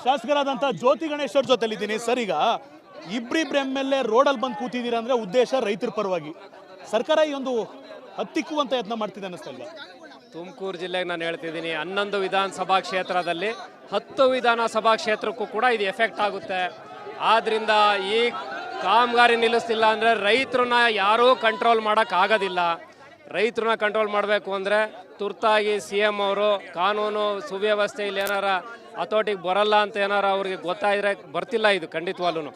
ಶಾಸಕರಾದಂತ ಜ್ಯೋತಿ ಗಣೇಶ್ ಅವ್ರ ಜೊತೆಲಿದ್ದೀನಿ ಸರ್. ಈಗ ಇಬ್ರಿಬ್ರು MLA ರೋಡಲ್ಲಿ ಬಂದು ಕೂತಿದ್ದೀರಾ ಅಂದ್ರೆ ಉದ್ದೇಶ ರೈತರ ಪರವಾಗಿ. ಸರ್ಕಾರ ಈ ಒಂದು ಹತ್ತಿಕ್ಕುವಂತ ಯತ್ನ ಮಾಡ್ತಿದೆ ಅನ್ನಿಸ್ತಾ ಇಲ್ವಾ? ತುಮಕೂರು ಜಿಲ್ಲೆಗೆ ನಾನು ಹೇಳ್ತಿದ್ದೀನಿ, 11 ವಿಧಾನಸಭಾ ಕ್ಷೇತ್ರದಲ್ಲಿ 10 ವಿಧಾನಸಭಾ ಕ್ಷೇತ್ರಕ್ಕೂ ಕೂಡ ಇದು ಎಫೆಕ್ಟ್ ಆಗುತ್ತೆ. ಆದ್ರಿಂದ ಈ ಕಾಮಗಾರಿ ನಿಲ್ಲಿಸ್ತಿಲ್ಲ ಅಂದರೆ ರೈತರನ್ನ ಯಾರೂ ಕಂಟ್ರೋಲ್ ಮಾಡೋಕ್ಕಾಗೋದಿಲ್ಲ. ರೈತರನ್ನ ಕಂಟ್ರೋಲ್ ಮಾಡಬೇಕು ಅಂದರೆ ತುರ್ತಾಗಿ CM ಅವರು ಕಾನೂನು ಸುವ್ಯವಸ್ಥೆಯಲ್ಲಿ ಏನಾರ ಹತೋಟಿಗೆ ಬರಲ್ಲ ಅಂತ ಏನಾರ ಅವ್ರಿಗೆ ಗೊತ್ತಾಯಿದ್ರೆ, ಬರ್ತಿಲ್ಲ ಇದು ಖಂಡಿತವಾಗ್ಲೂ.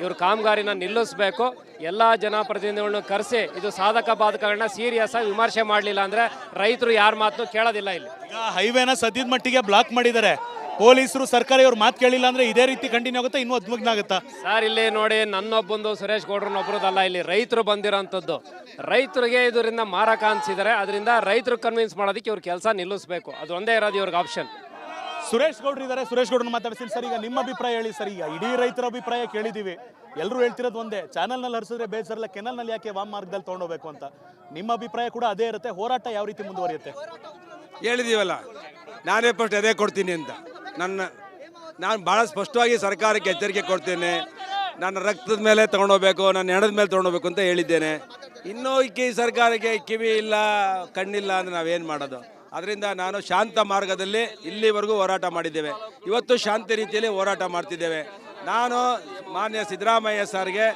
ಇವ್ರು ಕಾಮಗಾರಿನ ನಿಲ್ಲಿಸಬೇಕು. ಎಲ್ಲ ಜನಪ್ರತಿನಿಧಿಗಳನ್ನ ಕರೆಸಿ ಇದು ಸಾಧಕ ಬಾಧಕಗಳನ್ನ ಸೀರಿಯಸ್ ಆಗಿ ವಿಮರ್ಶೆ ಮಾಡಲಿಲ್ಲ ಅಂದರೆ ರೈತರು ಯಾರ ಮಾತನ್ನು ಕೇಳೋದಿಲ್ಲ. ಇಲ್ಲಿ ಈಗ ಹೈವೇನ ಸದ್ಯದ ಮಟ್ಟಿಗೆ ಬ್ಲಾಕ್ ಮಾಡಿದ್ದಾರೆ ಪೊಲೀಸರು. ಸರ್ಕಾರ ಇವ್ರ ಮಾತು ಕೇಳಿಲ್ಲ ಅಂದ್ರೆ ಇದೇ ರೀತಿ ಕಂಟಿನ್ಯೂ ಆಗುತ್ತಾ, ಇನ್ನೂ ಅದ್ಮಗ್ನ ಆಗುತ್ತಾ? ಸರ್ ಇಲ್ಲಿ ನೋಡಿ, ನನ್ನೊಬ್ಬಂದು ಸುರೇಶ್ ಗೌಡ್ರನ್ನೊಬ್ಬರದಲ್ಲ, ಇಲ್ಲಿ ರೈತರು ಬಂದಿರೋಂಥದ್ದು. ರೈತರಿಗೆ ಇದರಿಂದ ಮಾರಕ ಅನ್ಸಿದ್ದಾರೆ. ಅದರಿಂದ ರೈತರು ಕನ್ವಿನ್ಸ್ ಮಾಡೋದಕ್ಕೆ ಇವ್ರ ಕೆಲಸ ನಿಲ್ಲಿಸಬೇಕು. ಅದು ಒಂದೇ ಇರೋದು ಇವ್ರಿಗೆ ಆಪ್ಷನ್. ಸುರೇಶ್ ಗೌಡ್ರು ಇದ್ದಾರೆ, ಸುರೇಶ್ ಗೌಡ್ರನ್ನ ಮಾತಾಡ್ತೀನಿ ಸರ್. ಈಗ ನಿಮ್ಮ ಅಭಿಪ್ರಾಯ ಹೇಳಿ ಸರ್. ಈಗ ಇಡೀ ರೈತರ ಅಭಿಪ್ರಾಯ ಕೇಳಿದೀವಿ, ಎಲ್ಲರೂ ಹೇಳ್ತಿರೋದು ಒಂದೇ, ಚಾನಲ್ನಲ್ಲಿ ಹರಿಸಿದ್ರೆ ಬೇಸರಲ್ಲ, ಕೆನಲ್ನಲ್ಲಿ ಯಾಕೆ ವಾಮ್ ಮಾರ್ಗದಲ್ಲಿ ತೊಗೊಂಡೋಗ್ಬೇಕು ಅಂತ. ನಿಮ್ಮ ಅಭಿಪ್ರಾಯ ಕೂಡ ಅದೇ ಇರುತ್ತೆ. ಹೋರಾಟ ಯಾವ ರೀತಿ ಮುಂದುವರಿಯುತ್ತೆ? ಹೇಳಿದೀವಲ್ಲ, ನಾನೇ ಫಸ್ಟ್ ಅದೇ ಕೊಡ್ತೀನಿ ಅಂತ. ನಾನು ಭಾಳ ಸ್ಪಷ್ಟವಾಗಿ ಸರ್ಕಾರಕ್ಕೆ ಎಚ್ಚರಿಕೆ ಕೊಡ್ತೇನೆ. ನನ್ನ ರಕ್ತದ ಮೇಲೆ ತೊಗೊಂಡೋಗ್ಬೇಕು, ನನ್ನ ಹೆಣದ ಮೇಲೆ ತೊಗೊಂಡೋಗ್ಬೇಕು ಅಂತ ಹೇಳಿದ್ದೇನೆ. ಇನ್ನೂ ಈ ಸರ್ಕಾರಕ್ಕೆ ಕಿವಿ ಇಲ್ಲ, ಕಣ್ಣಿಲ್ಲ ಅಂದರೆ ನಾವೇನು ಮಾಡೋದು? ಅದರಿಂದ ನಾನು ಶಾಂತ ಮಾರ್ಗದಲ್ಲಿ ಇಲ್ಲಿವರೆಗೂ ಹೋರಾಟ ಮಾಡಿದ್ದೇವೆ. ಇವತ್ತು ಶಾಂತಿ ರೀತಿಯಲ್ಲಿ ಹೋರಾಟ ಮಾಡ್ತಿದ್ದೇವೆ. ನಾನು ಮಾನ್ಯ ಸಿದ್ದರಾಮಯ್ಯ ಸರ್ಗೆ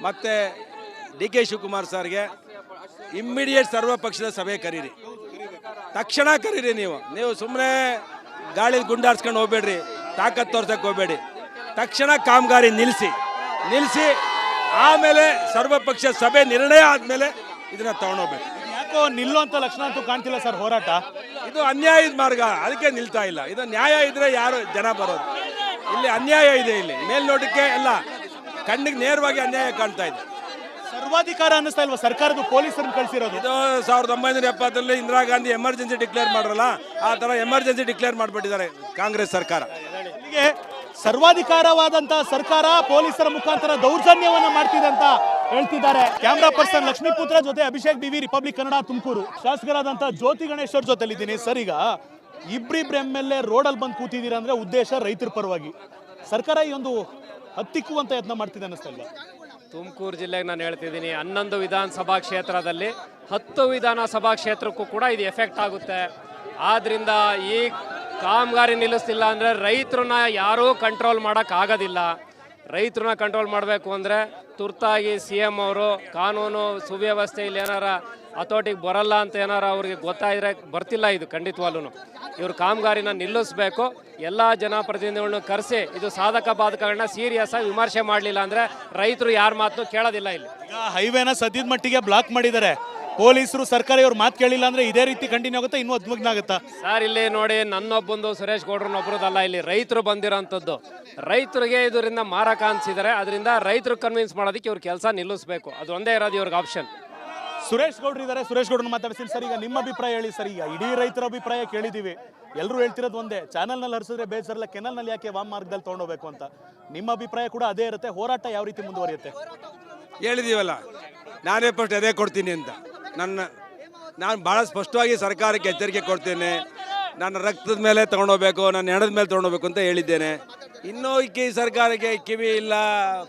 ಮತ್ತು DK ಶಿವಕುಮಾರ್ ಸರ್ಗೆ ಇಮ್ಮಿಡಿಯೇಟ್ ಸರ್ವಪಕ್ಷದ ಸಭೆ ಕರೀರಿ, ತಕ್ಷಣ ಕರೀರಿ. ನೀವು ಸುಮ್ಮನೆ ಗಾಳಿ ಗುಂಡಾಡ್ಸ್ಕೊಂಡು ಹೋಗ್ಬೇಡ್ರಿ, ತಾಕತ್ತು ತೋರ್ಸಕ್ಕೆ ಹೋಗ್ಬೇಡಿ. ತಕ್ಷಣ ಕಾಮಗಾರಿ ನಿಲ್ಲಿಸಿ ಆಮೇಲೆ ಸರ್ವಪಕ್ಷ ಸಭೆ ನಿರ್ಣಯ ಆದಮೇಲೆ ಇದನ್ನ ತಗೊಂಡೋಗ್ಬೇಕು. ಯಾಕೋ ನಿಲ್ಲುವಂತ ಲಕ್ಷಣ ಅಂತೂ ಕಾಣ್ತಿಲ್ಲ ಸರ್ ಹೋರಾಟ. ಇದು ಅನ್ಯಾಯದ ಮಾರ್ಗ, ಅದಕ್ಕೆ ನಿಲ್ತಾ ಇಲ್ಲ. ಇದು ನ್ಯಾಯ ಇದ್ರೆ ಯಾರು ಜನ ಬರೋದು? ಇಲ್ಲಿ ಅನ್ಯಾಯ ಇದೆ. ಇಲ್ಲಿ ಮೇಲ್ನೋಟಕ್ಕೆ ಎಲ್ಲ ಕಣ್ಣಿಗೆ ನೇರವಾಗಿ ಅನ್ಯಾಯ ಕಾಣ್ತಾ ಇದೆ. ಸರ್ವಾಧಿಕಾರ ಅನ್ನಿಸ್ತಾ ಇಲ್ವಾ ಸರ್ಕಾರದ ಪೊಲೀಸರನ್ನು ಕಳಿಸಿರೋದು? ಇದು 1970 ಇಂದಿರಾ ಗಾಂಧಿ ಎಮರ್ಜೆನ್ಸಿ ಡಿಕ್ಲೇರ್ ಮಾಡ್ರಲ್ಲ, ಆ ತರ ಎಮರ್ಜೆನ್ಸಿ ಡಿಕ್ಲೇರ್ ಮಾಡಿಬಿಟ್ಟಿದ್ದಾರೆ ಕಾಂಗ್ರೆಸ್ ಸರ್ಕಾರ. ಹೀಗೆ ಸರ್ವಾಧಿಕಾರವಾದಂತ ಸರ್ಕಾರ ಪೊಲೀಸರ ಮುಖಾಂತರ ದೌರ್ಜನ್ಯವನ್ನ ಮಾಡ್ತಿದೆ ಅಂತ ಹೇಳ್ತಿದ್ದಾರೆ. ಕ್ಯಾಮ್ರಾ ಪರ್ಸನ್ ಲಕ್ಷ್ಮೀಪುತ್ರ ಜೊತೆ ಅಭಿಷೇಕ್ BV, ರಿಪಬ್ಲಿಕ್ ಕನ್ನಡ, ತುಮಕೂರು. ಶಾಸಕರಾದಂತ ಜ್ಯೋತಿ ಗಣೇಶ್ ಅವ್ರ ಜೊತೆಲಿದ್ದೀನಿ ಸರ್. ಈಗ ಇಬ್ರಿಬ್ರು MLA ರೋಡಲ್ಲಿ ಬಂದು ಕೂತಿದ್ದೀರಾ ಅಂದ್ರೆ ಉದ್ದೇಶ ರೈತರ ಪರವಾಗಿ. ಸರ್ಕಾರ ಈ ಒಂದು ಹತ್ತಿಕ್ಕುವಂತ ಯತ್ನ ಮಾಡ್ತಿದೆ ಅನ್ನಿಸ್ತಾ ಇಲ್ವಾ? ತುಮಕೂರು ಜಿಲ್ಲೆಗೆ ನಾನು ಹೇಳ್ತಿದ್ದೀನಿ, 11 ವಿಧಾನಸಭಾ ಕ್ಷೇತ್ರದಲ್ಲಿ 10 ವಿಧಾನಸಭಾ ಕ್ಷೇತ್ರಕ್ಕೂ ಕೂಡ ಇದು ಎಫೆಕ್ಟ್ ಆಗುತ್ತೆ. ಆದ್ರಿಂದ ಈ ಕಾಮಗಾರಿ ನಿಲ್ಲಿಸ್ತಿಲ್ಲ ಅಂದರೆ ರೈತರನ್ನ ಯಾರೂ ಕಂಟ್ರೋಲ್ ಮಾಡೋಕ್ಕಾಗೋದಿಲ್ಲ. ರೈತರನ್ನ ಕಂಟ್ರೋಲ್ ಮಾಡಬೇಕು ಅಂದರೆ ತುರ್ತಾಗಿ CM ಅವರು ಕಾನೂನು ಸುವ್ಯವಸ್ಥೆಯಲ್ಲಿ ಏನಾರ ಹತೋಟಿಗೆ ಬರಲ್ಲ ಅಂತ ಏನಾರ ಅವ್ರಿಗೆ ಗೊತ್ತಾಯಿದ್ರೆ, ಬರ್ತಿಲ್ಲ ಇದು ಖಂಡಿತವಾಗ್ಲೂ. ಇವ್ರು ಕಾಮಗಾರಿನ ನಿಲ್ಲಿಸಬೇಕು. ಎಲ್ಲ ಜನಪ್ರತಿನಿಧಿಗಳನ್ನ ಕರೆಸಿ ಇದು ಸಾಧಕ ಬಾಧಕಗಳನ್ನ ಸೀರಿಯಸ್ ಆಗಿ ವಿಮರ್ಶೆ ಮಾಡಲಿಲ್ಲ ಅಂದರೆ ರೈತರು ಯಾರ ಮಾತನ್ನು ಕೇಳೋದಿಲ್ಲ. ಇಲ್ಲಿ ಈಗ ಹೈವೇನ ಸದ್ಯದ ಮಟ್ಟಿಗೆ ಬ್ಲಾಕ್ ಮಾಡಿದ್ದಾರೆ ಪೊಲೀಸರು. ಸರ್ಕಾರ ಇವ್ರ ಮಾತು ಕೇಳಿಲ್ಲ ಅಂದ್ರೆ ಇದೇ ರೀತಿ ಕಂಟಿನ್ಯೂ ಆಗುತ್ತಾ, ಇನ್ನೂ ಅದ್ಮಗ್ನ ಆಗುತ್ತಾ? ಸರ್ ಇಲ್ಲಿ ನೋಡಿ, ನನ್ನೊಬ್ಬಂದು ಸುರೇಶ್ ಗೌಡ್ರನ್ನೊಬ್ಬರದಲ್ಲ, ಇಲ್ಲಿ ರೈತರು ಬಂದಿರೋಂಥದ್ದು. ರೈತರಿಗೆ ಇದರಿಂದ ಮಾರಕ ಅನ್ಸಿದ್ದಾರೆ. ಅದರಿಂದ ರೈತರು ಕನ್ವಿನ್ಸ್ ಮಾಡೋದಕ್ಕೆ ಇವ್ರ ಕೆಲಸ ನಿಲ್ಲಿಸಬೇಕು. ಅದು ಒಂದೇ ಇರೋದು ಇವ್ರಿಗೆ ಆಪ್ಷನ್. ಸುರೇಶ್ ಗೌಡ್ರು ಇದ್ದಾರೆ, ಸುರೇಶ್ ಗೌಡ್ರನ್ನ ಮಾತಾಡ್ತೀನಿ ಸರ್. ಈಗ ನಿಮ್ಮ ಅಭಿಪ್ರಾಯ ಹೇಳಿ ಸರ್. ಈಗ ಇಡೀ ರೈತರ ಅಭಿಪ್ರಾಯ ಕೇಳಿದೀವಿ, ಎಲ್ಲರೂ ಹೇಳ್ತಿರೋದು ಒಂದೇ, ಚಾನಲ್ನಲ್ಲಿ ಹರಿಸಿದ್ರೆ ಬೇಸರಲ್ಲ, ಕೆನಲ್ನಲ್ಲಿ ಯಾಕೆ ವಾಮ್ ಮಾರ್ಗದಲ್ಲಿ ತೊಗೊಂಡೋಗ್ಬೇಕು ಅಂತ. ನಿಮ್ಮ ಅಭಿಪ್ರಾಯ ಕೂಡ ಅದೇ ಇರುತ್ತೆ. ಹೋರಾಟ ಯಾವ ರೀತಿ ಮುಂದುವರಿಯುತ್ತೆ? ಹೇಳಿದೀವಲ್ಲ, ನಾನೇ ಫಸ್ಟ್ ಅದೇ ಕೊಡ್ತೀನಿ ಅಂತ. ನಾನು ಭಾಳ ಸ್ಪಷ್ಟವಾಗಿ ಸರ್ಕಾರಕ್ಕೆ ಎಚ್ಚರಿಕೆ ಕೊಡ್ತೇನೆ. ನನ್ನ ರಕ್ತದ ಮೇಲೆ ತೊಗೊಂಡೋಗ್ಬೇಕು, ನನ್ನ ಹೆಣದ ಮೇಲೆ ತೊಗೊಂಡೋಗ್ಬೇಕು ಅಂತ ಹೇಳಿದ್ದೇನೆ. ಇನ್ನೂ ಈ ಸರ್ಕಾರಕ್ಕೆ ಕಿವಿ ಇಲ್ಲ,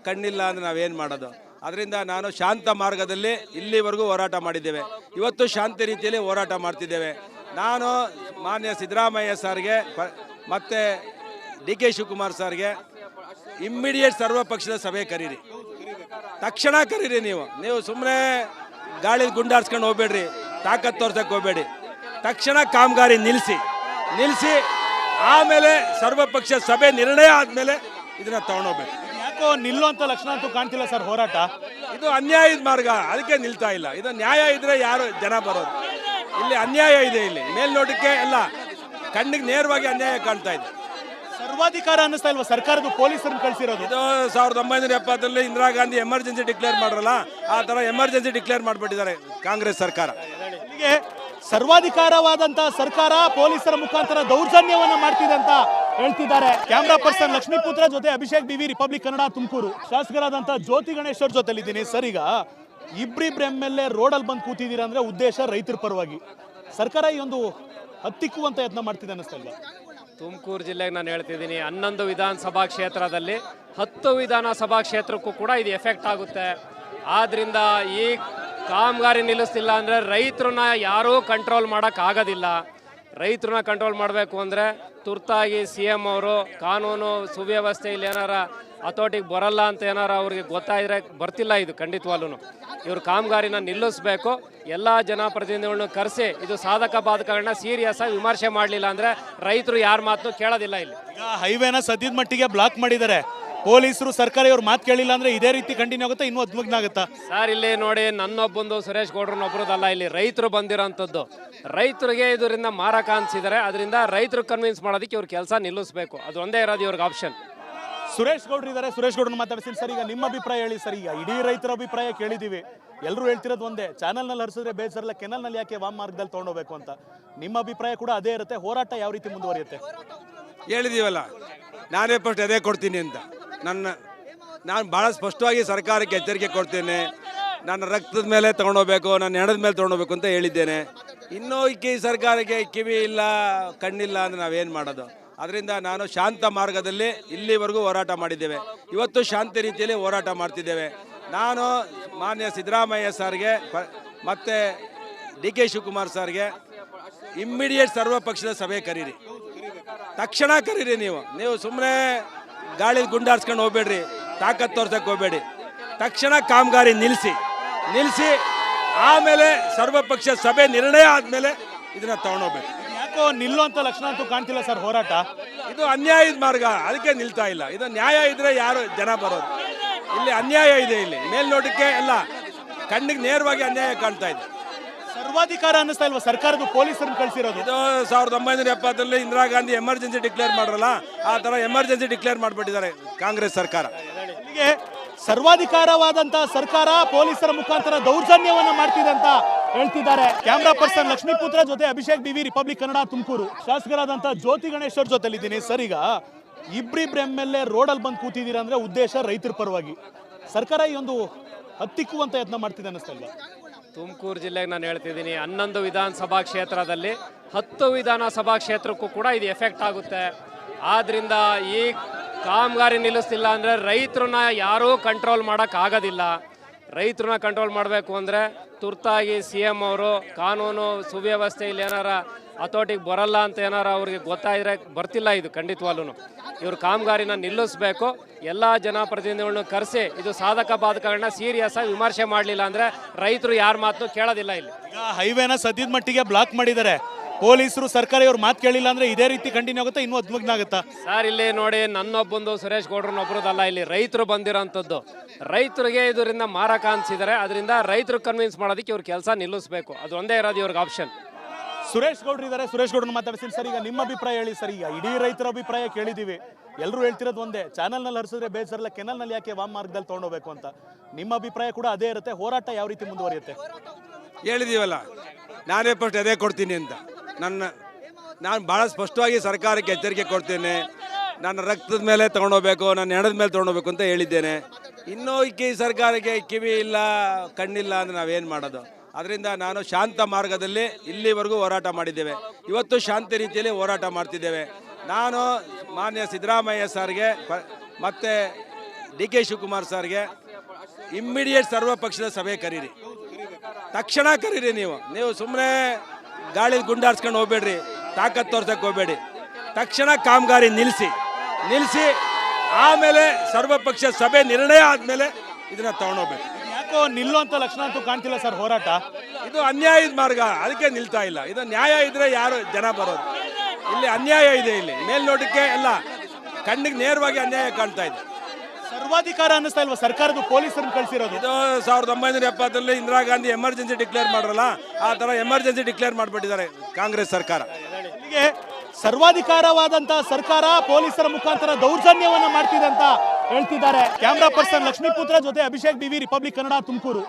ಕಣ್ಣಿಲ್ಲ ಅಂದರೆ ನಾವೇನು ಮಾಡೋದು? ಅದರಿಂದ ನಾನು ಶಾಂತ ಮಾರ್ಗದಲ್ಲಿ ಇಲ್ಲಿವರೆಗೂ ಹೋರಾಟ ಮಾಡಿದ್ದೇವೆ. ಇವತ್ತು ಶಾಂತಿ ರೀತಿಯಲ್ಲಿ ಹೋರಾಟ ಮಾಡ್ತಿದ್ದೇವೆ. ನಾನು ಮಾನ್ಯ ಸಿದ್ದರಾಮಯ್ಯ ಸರ್ಗೆ ಮತ್ತು DK ಶಿವಕುಮಾರ್ ಸರ್ಗೆ ಇಮ್ಮಿಡಿಯೇಟ್ ಸರ್ವಪಕ್ಷದ ಸಭೆ ಕರೀರಿ, ತಕ್ಷಣ ಕರೀರಿ. ನೀವು ಸುಮ್ಮನೆ ಗಾಳಿ ಗುಂಡಾಡ್ಸ್ಕೊಂಡು ಹೋಗ್ಬೇಡ್ರಿ, ತಾಕತ್ತು ತೋರ್ಸಕ್ಕೆ ಹೋಗ್ಬೇಡಿ. ತಕ್ಷಣ ಕಾಮಗಾರಿ ನಿಲ್ಲಿಸಿ ಆಮೇಲೆ ಸರ್ವಪಕ್ಷ ಸಭೆ ನಿರ್ಣಯ ಆದಮೇಲೆ ಇದನ್ನ ತಗೊಂಡೋಗ್ಬೇಕು. ಯಾಕೋ ನಿಲ್ಲುವಂತ ಲಕ್ಷಣ ಅಂತೂ ಕಾಣ್ತಿಲ್ಲ ಸರ್ ಹೋರಾಟ. ಇದು ಅನ್ಯಾಯದ ಮಾರ್ಗ, ಅದಕ್ಕೆ ನಿಲ್ತಾ ಇಲ್ಲ. ಇದು ನ್ಯಾಯ ಇದ್ರೆ ಯಾರು ಜನ ಬರೋದು? ಇಲ್ಲಿ ಅನ್ಯಾಯ ಇದೆ. ಇಲ್ಲಿ ಮೇಲ್ನೋಟಕ್ಕೆ ಎಲ್ಲ ಕಣ್ಣಿಗೆ ನೇರವಾಗಿ ಅನ್ಯಾಯ ಕಾಣ್ತಾ ಇದೆ. ಸರ್ವಾಧಿಕಾರ ಅನ್ನಿಸ್ತಾ ಇಲ್ವಾ ಸರ್ಕಾರದ ಪೊಲೀಸರನ್ನು ಕಳಿಸಿರೋದು? ಇದು 1970 ಇಂದಿರಾ ಗಾಂಧಿ ಎಮರ್ಜೆನ್ಸಿ ಡಿಕ್ಲೇರ್ ಮಾಡ್ರಲ್ಲ, ಆ ತರ ಎಮರ್ಜೆನ್ಸಿ ಡಿಕ್ಲೇರ್ ಮಾಡಿಬಿಟ್ಟಿದ್ದಾರೆ ಕಾಂಗ್ರೆಸ್ ಸರ್ಕಾರ. ಹೀಗೆ ಸರ್ವಾಧಿಕಾರವಾದಂತ ಸರ್ಕಾರ ಪೊಲೀಸರ ಮುಖಾಂತರ ದೌರ್ಜನ್ಯವನ್ನ ಮಾಡ್ತಿದೆ ಅಂತ ಹೇಳ್ತಿದ್ದಾರೆ. ಕ್ಯಾಮ್ರಾ ಪರ್ಸನ್ ಲಕ್ಷ್ಮೀಪುತ್ರ ಜೊತೆ ಅಭಿಷೇಕ್ BV, ರಿಪಬ್ಲಿಕ್ ಕನ್ನಡ, ತುಮಕೂರು. ಶಾಸಕರಾದಂತ ಜ್ಯೋತಿ ಗಣೇಶ್ ಅವ್ರ ಜೊತೆಲಿದ್ದೀನಿ ಸರ್. ಈಗ ಇಬ್ರಿಬ್ರು MLA ರೋಡಲ್ಲಿ ಬಂದು ಕೂತಿದ್ದೀರಾ ಅಂದ್ರೆ ಉದ್ದೇಶ ರೈತರ ಪರವಾಗಿ. ಸರ್ಕಾರ ಈ ಒಂದು ಹತ್ತಿಕ್ಕುವಂತ ಯತ್ನ ಮಾಡ್ತಿದೆ ಅನ್ನಿಸ್ತಾ ಇಲ್ವಾ? ತುಮಕೂರು ಜಿಲ್ಲೆಗೆ ನಾನು ಹೇಳ್ತಿದ್ದೀನಿ 11 ವಿಧಾನಸಭಾ ಕ್ಷೇತ್ರದಲ್ಲಿ 10 ವಿಧಾನಸಭಾ ಕ್ಷೇತ್ರಕ್ಕೂ ಕೂಡ ಇದು ಎಫೆಕ್ಟ್ ಆಗುತ್ತೆ. ಆದ್ರಿಂದ ಈ ಕಾಮಗಾರಿ ನಿಲ್ಲಿಸ್ತಿಲ್ಲ ಅಂದರೆ ರೈತರನ್ನ ಯಾರೂ ಕಂಟ್ರೋಲ್ ಮಾಡೋಕ್ಕಾಗೋದಿಲ್ಲ. ರೈತರನ್ನ ಕಂಟ್ರೋಲ್ ಮಾಡಬೇಕು ಅಂದರೆ ತುರ್ತಾಗಿ CM ಅವರು ಕಾನೂನು ಸುವ್ಯವಸ್ಥೆ ಇಲ್ಲಿ ಏನಾರ ಹತೋಟಿಗೆ ಬರಲ್ಲ ಅಂತ ಏನಾರ ಅವ್ರಿಗೆ ಗೊತ್ತಾಯಿದ್ರೆ ಬರ್ತಿಲ್ಲ. ಇದು ಖಂಡಿತವಾಗ್ಲೂ ಇವರು ಕಾಮಗಾರಿನ ನಿಲ್ಲಿಸಬೇಕು. ಎಲ್ಲ ಜನಪ್ರತಿನಿಧಿಗಳನ್ನ ಕರೆಸಿ ಇದು ಸಾಧಕ ಬಾಧಕಗಳನ್ನ ಸೀರಿಯಸ್ ಆಗಿ ವಿಮರ್ಶೆ ಮಾಡಲಿಲ್ಲ ಅಂದರೆ ರೈತರು ಯಾರ ಮಾತನ್ನು ಕೇಳೋದಿಲ್ಲ. ಇಲ್ಲಿ ಈಗ ಹೈವೇನ ಸದ್ಯದ ಮಟ್ಟಿಗೆ ಬ್ಲಾಕ್ ಮಾಡಿದ್ದಾರೆ ಪೊಲೀಸರು, ಸರ್ಕಾರ ಇವ್ರ ಮಾತು ಕೇಳಿಲ್ಲ ಅಂದ್ರೆ ಇದೇ ರೀತಿ ಕಂಟಿನ್ಯೂ ಆಗುತ್ತೆ, ಇನ್ನೂ ಅದ್ಮಗ್ನ ಆಗುತ್ತಾ? ಸರ್ ಇಲ್ಲಿ ನೋಡಿ, ನನ್ನೊಬ್ಬಂದು ಸುರೇಶ್ ಗೌಡ್ರನ್ನೊಬ್ರದಲ್ಲ, ಇಲ್ಲಿ ರೈತರು ಬಂದಿರೋಂಥದ್ದು. ರೈತರಿಗೆ ಇದರಿಂದ ಮಾರಕ ಅನ್ಸಿದ್ದಾರೆ. ಅದರಿಂದ ರೈತರು ಕನ್ವಿನ್ಸ್ ಮಾಡೋದಕ್ಕೆ ಇವ್ರ ಕೆಲಸ ನಿಲ್ಲಿಸಬೇಕು. ಅದು ಒಂದೇ ಇರೋದು ಇವ್ರಿಗೆ ಆಪ್ಷನ್. ಸುರೇಶ್ ಗೌಡ್ರು ಇದ್ದಾರೆ, ಸುರೇಶ್ ಗೌಡ್ರನ್ನ ಮಾತಾಡ್ತೀನಿ ಸರ್. ಈಗ ನಿಮ್ಮ ಅಭಿಪ್ರಾಯ ಹೇಳಿ ಸರ್. ಈಗ ಇಡೀ ರೈತರ ಅಭಿಪ್ರಾಯ ಕೇಳಿದೀವಿ, ಎಲ್ಲರೂ ಹೇಳ್ತಿರೋದು ಒಂದೇ, ಚಾನಲ್ನಲ್ಲಿ ಹರಿಸಿದ್ರೆ ಬೇಸರಲ್ಲ, ಕೆನಲ್ನಲ್ಲಿ ಯಾಕೆ ವಾಮ್ ಮಾರ್ಗದಲ್ಲಿ ತೊಗೊಂಡೋಗ್ಬೇಕು ಅಂತ. ನಿಮ್ಮ ಅಭಿಪ್ರಾಯ ಕೂಡ ಅದೇ ಇರುತ್ತೆ. ಹೋರಾಟ ಯಾವ ರೀತಿ ಮುಂದುವರಿಯುತ್ತೆ? ಹೇಳಿದೀವಲ್ಲ, ನಾನೇ ಫಸ್ಟ್ ಅದೇ ಕೊಡ್ತೀನಿ ಅಂತ. ನಾನು ಭಾಳ ಸ್ಪಷ್ಟವಾಗಿ ಸರ್ಕಾರಕ್ಕೆ ಎಚ್ಚರಿಕೆ ಕೊಡ್ತೇನೆ. ನನ್ನ ರಕ್ತದ ಮೇಲೆ ತೊಗೊಂಡೋಗ್ಬೇಕು, ನನ್ನ ಹೆಣದ ಮೇಲೆ ತೊಗೊಂಡೋಗ್ಬೇಕು ಅಂತ ಹೇಳಿದ್ದೇನೆ. ಇನ್ನೂ ಈ ಸರ್ಕಾರಕ್ಕೆ ಕಿವಿ ಇಲ್ಲ, ಕಣ್ಣಿಲ್ಲ ಅಂದರೆ ನಾವೇನು ಮಾಡೋದು? ಅದರಿಂದ ನಾನು ಶಾಂತ ಮಾರ್ಗದಲ್ಲಿ ಇಲ್ಲಿವರೆಗೂ ಹೋರಾಟ ಮಾಡಿದ್ದೇವೆ. ಇವತ್ತು ಶಾಂತಿ ರೀತಿಯಲ್ಲಿ ಹೋರಾಟ ಮಾಡ್ತಿದ್ದೇವೆ. ನಾನು ಮಾನ್ಯ ಸಿದ್ದರಾಮಯ್ಯ ಸರ್ಗೆ ಮತ್ತು DK ಶಿವಕುಮಾರ್ ಸರ್ಗೆ ಇಮ್ಮಿಡಿಯೇಟ್ ಸರ್ವಪಕ್ಷದ ಸಭೆ ಕರೀರಿ, ತಕ್ಷಣ ಕರೀರಿ. ನೀವು ಸುಮ್ಮನೆ ಗಾಳಿ ಗುಂಡಾಡ್ಸ್ಕೊಂಡು ಹೋಗ್ಬೇಡ್ರಿ, ತಾಕತ್ತು ತೋರ್ಸಕ್ಕೆ ಹೋಗ್ಬೇಡಿ. ತಕ್ಷಣ ಕಾಮಗಾರಿ ನಿಲ್ಲಿಸಿ ಆಮೇಲೆ ಸರ್ವಪಕ್ಷ ಸಭೆ ನಿರ್ಣಯ ಆದಮೇಲೆ ಇದನ್ನ ತಗೊಂಡೋಗ್ಬೇಕು. ಯಾಕೋ ನಿಲ್ಲುವಂತ ಲಕ್ಷಣ ಅಂತೂ ಕಾಣ್ತಿಲ್ಲ ಸರ್ ಹೋರಾಟ. ಇದು ಅನ್ಯಾಯದ ಮಾರ್ಗ, ಅದಕ್ಕೆ ನಿಲ್ತಾ ಇಲ್ಲ. ಇದು ನ್ಯಾಯ ಇದ್ರೆ ಯಾರು ಜನ ಬರೋದು? ಇಲ್ಲಿ ಅನ್ಯಾಯ ಇದೆ. ಇಲ್ಲಿ ಮೇಲ್ನೋಟಕ್ಕೆ ಎಲ್ಲ ಕಣ್ಣಿಗೆ ನೇರವಾಗಿ ಅನ್ಯಾಯ ಕಾಣ್ತಾ ಇದೆ. ಸರ್ವಾಧಿಕಾರ ಅನ್ನಿಸ್ತಾ ಇಲ್ವಾ ಸರ್ಕಾರದ ಪೊಲೀಸರನ್ನು ಕಳಿಸಿರೋದು? ಇದು 1970 ಇಂದಿರಾ ಗಾಂಧಿ ಎಮರ್ಜೆನ್ಸಿ ಡಿಕ್ಲೇರ್ ಮಾಡ್ರಲ್ಲ, ಆ ಥರ ಎಮರ್ಜೆನ್ಸಿ ಡಿಕ್ಲೇರ್ ಮಾಡಿಬಿಟ್ಟಿದ್ದಾರೆ ಕಾಂಗ್ರೆಸ್ ಸರ್ಕಾರ. ಹೀಗೆ ಸರ್ವಾಧಿಕಾರವಾದಂತ ಸರ್ಕಾರ ಪೊಲೀಸರ ಮುಖಾಂತರ ದೌರ್ಜನ್ಯವನ್ನ ಮಾಡ್ತಿದೆ ಅಂತ ಹೇಳ್ತಿದ್ದಾರೆ. ಕ್ಯಾಮ್ರಾ ಪರ್ಸನ್ ಲಕ್ಷ್ಮೀಪುತ್ರ ಜೊತೆ ಅಭಿಷೇಕ್ BV, ರಿಪಬ್ಲಿಕ್ ಕನ್ನಡ, ತುಮಕೂರು. ಶಾಸಕರಾದಂತ ಜ್ಯೋತಿ ಗಣೇಶ್ ಅವ್ರ ಜೊತೆಲಿದ್ದೀನಿ ಸರ್. ಈಗ ಇಬ್ರಿಬ್ರು MLA ರೋಡಲ್ಲಿ ಬಂದು ಕೂತಿದ್ದೀರಾ ಅಂದ್ರೆ ಉದ್ದೇಶ ರೈತರ ಪರವಾಗಿ. ಸರ್ಕಾರ ಈ ಒಂದು ಹತ್ತಿಕ್ಕುವಂತ ಯತ್ನ ಮಾಡ್ತಿದೆ ಅನ್ನಿಸ್ತಾ ಇಲ್ವಾ? ತುಮಕೂರು ಜಿಲ್ಲೆಗೆ ನಾನು ಹೇಳ್ತಿದ್ದೀನಿ 11 ವಿಧಾನಸಭಾ ಕ್ಷೇತ್ರದಲ್ಲಿ 10 ವಿಧಾನಸಭಾ ಕ್ಷೇತ್ರಕ್ಕೂ ಕೂಡ ಇದು ಎಫೆಕ್ಟ್ ಆಗುತ್ತೆ. ಆದ್ರಿಂದ ಈ ಕಾಮಗಾರಿ ನಿಲ್ಲಿಸ್ತಿಲ್ಲ ಅಂದರೆ ರೈತರನ್ನ ಯಾರೂ ಕಂಟ್ರೋಲ್ ಮಾಡೋಕ್ಕಾಗೋದಿಲ್ಲ. ರೈತರನ್ನ ಕಂಟ್ರೋಲ್ ಮಾಡಬೇಕು ಅಂದರೆ ತುರ್ತಾಗಿ CM ಅವರು ಕಾನೂನು ಸುವ್ಯವಸ್ಥೆ ಇಲ್ಲಿ ಏನಾರ ಹತೋಟಿಗೆ ಬರಲ್ಲ ಅಂತ ಏನಾರ ಅವ್ರಿಗೆ ಗೊತ್ತಾಯಿದ್ರೆ ಬರ್ತಿಲ್ಲ. ಇದು ಖಂಡಿತವಾಗ್ಲೂ ಇವರು ಕಾಮಗಾರಿನ ನಿಲ್ಲಿಸಬೇಕು. ಎಲ್ಲ ಜನಪ್ರತಿನಿಧಿಗಳನ್ನ ಕರೆಸಿ ಇದು ಸಾಧಕ ಬಾಧಕಗಳನ್ನ ಸೀರಿಯಸ್ ಆಗಿ ವಿಮರ್ಶೆ ಮಾಡಲಿಲ್ಲ ಅಂದರೆ ರೈತರು ಯಾರ ಮಾತನ್ನು ಕೇಳೋದಿಲ್ಲ. ಇಲ್ಲಿ ಈಗ ಹೈವೇನ ಸದ್ಯದ ಮಟ್ಟಿಗೆ ಬ್ಲಾಕ್ ಮಾಡಿದ್ದಾರೆ ಪೊಲೀಸರು, ಸರ್ಕಾರ ಇವ್ರ ಮಾತು ಕೇಳಿಲ್ಲ ಅಂದ್ರೆ ಇದೇ ರೀತಿ ಕಂಟಿನ್ಯೂ ಆಗುತ್ತೆ, ಇನ್ನೂ ಅದ್ಮಗ್ನ ಆಗುತ್ತಾ? ಸರ್ ಇಲ್ಲಿ ನೋಡಿ, ನನ್ನೊಬ್ಬಂದು ಸುರೇಶ್ ಗೌಡ್ರನ್ನೊಬ್ರದಲ್ಲ, ಇಲ್ಲಿ ರೈತರು ಬಂದಿರೋಂಥದ್ದು. ರೈತರಿಗೆ ಇದರಿಂದ ಮಾರಕ ಅನ್ಸಿದ್ದಾರೆ. ಅದರಿಂದ ರೈತರು ಕನ್ವಿನ್ಸ್ ಮಾಡೋದಕ್ಕೆ ಇವ್ರ ಕೆಲಸ ನಿಲ್ಲಿಸಬೇಕು. ಅದು ಒಂದೇ ಇರೋದು ಇವ್ರಿಗೆ ಆಪ್ಷನ್. ಸುರೇಶ್ ಗೌಡ್ರು ಇದ್ದಾರೆ, ಸುರೇಶ್ ಗೌಡ್ರನ್ನ ಮಾತಾಡ್ತೀನಿ ಸರ್. ಈಗ ನಿಮ್ಮ ಅಭಿಪ್ರಾಯ ಹೇಳಿ ಸರ್. ಈಗ ಇಡೀ ರೈತರ ಅಭಿಪ್ರಾಯ ಕೇಳಿದೀವಿ, ಎಲ್ಲರೂ ಹೇಳ್ತಿರೋದು ಒಂದೇ, ಚಾನಲ್ನಲ್ಲಿ ಹರಿಸಿದ್ರೆ ಬೇಸರಲ್ಲ, ಕೆನಲ್ನಲ್ಲಿ ಯಾಕೆ ವಾಮ್ ಮಾರ್ಗದಲ್ಲಿ ತೊಗೊಂಡೋಗ್ಬೇಕು ಅಂತ. ನಿಮ್ಮ ಅಭಿಪ್ರಾಯ ಕೂಡ ಅದೇ ಇರುತ್ತೆ. ಹೋರಾಟ ಯಾವ ರೀತಿ ಮುಂದುವರಿಯುತ್ತೆ? ಹೇಳಿದೀವಲ್ಲ, ನಾನೇ ಫಸ್ಟ್ ಅದೇ ಕೊಡ್ತೀನಿ ಅಂತ. ನಾನು ಭಾಳ ಸ್ಪಷ್ಟವಾಗಿ ಸರ್ಕಾರಕ್ಕೆ ಎಚ್ಚರಿಕೆ ಕೊಡ್ತೇನೆ. ನನ್ನ ರಕ್ತದ ಮೇಲೆ ತೊಗೊಂಡೋಗ್ಬೇಕು, ನನ್ನ ಹೆಣದ ಮೇಲೆ ತೊಗೊಂಡೋಗ್ಬೇಕು ಅಂತ ಹೇಳಿದ್ದೇನೆ. ಇನ್ನೂ ಈ ಸರ್ಕಾರಕ್ಕೆ ಕಿವಿ ಇಲ್ಲ, ಕಣ್ಣಿಲ್ಲ ಅಂದರೆ ನಾವೇನು ಮಾಡೋದು? ಅದರಿಂದ ನಾನು ಶಾಂತ ಮಾರ್ಗದಲ್ಲಿ ಇಲ್ಲಿವರೆಗೂ ಹೋರಾಟ ಮಾಡಿದ್ದೇವೆ. ಇವತ್ತು ಶಾಂತಿ ರೀತಿಯಲ್ಲಿ ಹೋರಾಟ ಮಾಡ್ತಿದ್ದೇವೆ. ನಾನು ಮಾನ್ಯ ಸಿದ್ದರಾಮಯ್ಯ ಸರ್ಗೆ ಮತ್ತು DK ಶಿವಕುಮಾರ್ ಸರ್ಗೆ ಇಮ್ಮಿಡಿಯೇಟ್ ಸರ್ವಪಕ್ಷದ ಸಭೆ ಕರೀರಿ, ತಕ್ಷಣ ಕರೀರಿ. ನೀವು ಸುಮ್ಮನೆ ಗಾಳಿ ಗುಂಡಾಡ್ಸ್ಕೊಂಡು ಹೋಗ್ಬೇಡ್ರಿ, ತಾಕತ್ತು ತೋರ್ಸಕ್ಕೆ ಹೋಗ್ಬೇಡಿ. ತಕ್ಷಣ ಕಾಮಗಾರಿ ನಿಲ್ಲಿಸಿ ಆಮೇಲೆ ಸರ್ವಪಕ್ಷ ಸಭೆ ನಿರ್ಣಯ ಆದಮೇಲೆ ಇದನ್ನ ತಗೊಂಡೋಗ್ಬೇಕು. ಯಾಕೋ ನಿಲ್ಲುವಂತ ಲಕ್ಷಣ ಅಂತೂ ಕಾಣ್ತಿಲ್ಲ ಸರ್ ಹೋರಾಟ. ಇದು ಅನ್ಯಾಯದ ಮಾರ್ಗ, ಅದಕ್ಕೆ ನಿಲ್ತಾ ಇಲ್ಲ. ಇದು ನ್ಯಾಯ ಇದ್ರೆ ಯಾರು ಜನ ಬರೋದು? ಇಲ್ಲಿ ಅನ್ಯಾಯ ಇದೆ. ಇಲ್ಲಿ ಮೇಲ್ನೋಟಕ್ಕೆ ಎಲ್ಲ ಕಣ್ಣಿಗೆ ನೇರವಾಗಿ ಅನ್ಯಾಯ ಕಾಣ್ತಾ ಇದೆ. ಸರ್ವಾಧಿಕಾರ ಅನ್ನಿಸ್ತಾ ಇಲ್ವಾ ಸರ್ಕಾರದ ಪೊಲೀಸರನ್ನು ಕಳಿಸಿರೋದು? ಇದು 1970 ಇಂದಿರಾ ಗಾಂಧಿ ಎಮರ್ಜೆನ್ಸಿ ಡಿಕ್ಲೇರ್ ಮಾಡ್ರಲ್ಲ, ಆ ಥರ ಎಮರ್ಜೆನ್ಸಿ ಡಿಕ್ಲೇರ್ ಮಾಡಿಬಿಟ್ಟಿದ್ದಾರೆ ಕಾಂಗ್ರೆಸ್ ಸರ್ಕಾರ. ಹೀಗೆ ಸರ್ವಾಧಿಕಾರವಾದಂತ ಸರ್ಕಾರ ಪೊಲೀಸರ ಮುಖಾಂತರ ದೌರ್ಜನ್ಯವನ್ನ ಮಾಡ್ತಿದೆ ಅಂತ ಹೇಳ್ತಿದ್ದಾರೆ. ಕ್ಯಾಮ್ರಾ ಪರ್ಸನ್ ಲಕ್ಷ್ಮೀಪುತ್ರ ಜೊತೆ ಅಭಿಷೇಕ್ BV, ರಿಪಬ್ಲಿಕ್ ಕನ್ನಡ, ತುಮಕೂರು.